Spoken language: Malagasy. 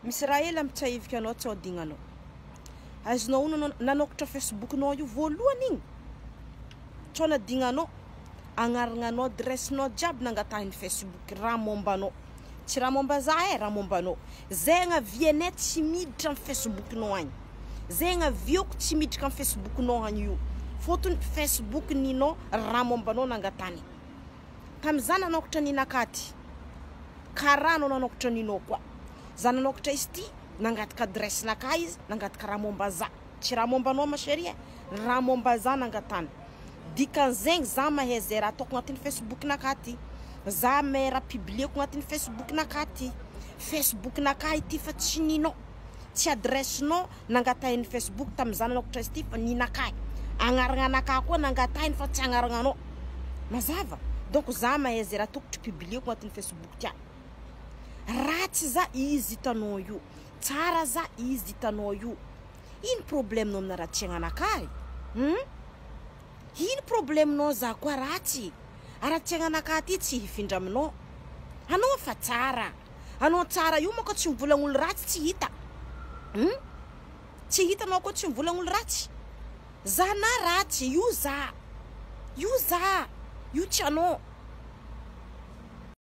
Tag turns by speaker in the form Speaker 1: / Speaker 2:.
Speaker 1: misy raha hely ampitsahivika anao tsy adignanao. Azonao ono nanokatra Facebook-nao io voalohany igny. Tsy nadignanao. Agnaragnanao adressinao jiaby nangatahiny Facebook raha mombanao. Tsy raha momba za raha mombanao. Zegna vienet tsy miditra amin'ny Facebook-nao agny. Zegna vioko tsy miditra amin'ny Facebook-nao agny io. Fotony Facebook ninao raha mombanao nangatany. Tam'izany nanokatra ninakaty. Karaha anao nanokatra ninao koa. Za nanokatra izy ty nangataka adressinaka izy, nangataka raha momba za. Tsy raha mombanao ma chérie, raha momba za nangatany. Dikan'zegny za mahay zay raha ataoko agnatin'ny Facebook-nakaty. Za mahay raha publieko agnatin'ny Facebook-nakaty. Facebook-naka ity fa tsy ninao. Tsy adressinao nangatahiny Facebook tam'izany nanokatra izy ty fa ninakay. Agnaragnanaka koa nangatahiny fa tsy agnaragnanao. Mazava. Donc za mahay zay raha tokotry publieko agnatin'ny Facebook tia. Ratsy za izy hitanao io. Tsara za izy hitanao io. Ino problemenao amina raha tsy agnanakay? Ino problemenao za koa ratsy? Raha tsy agnanakay ty tsy hifindra aminao. Anao fa tsara. Anao tsara io mako tsy mivolagna olo ratsy tsy hita. Tsy hitanao koa tsy mivolagna olo ratsy. Za na ratsy io za. Io za. Io tsy anao.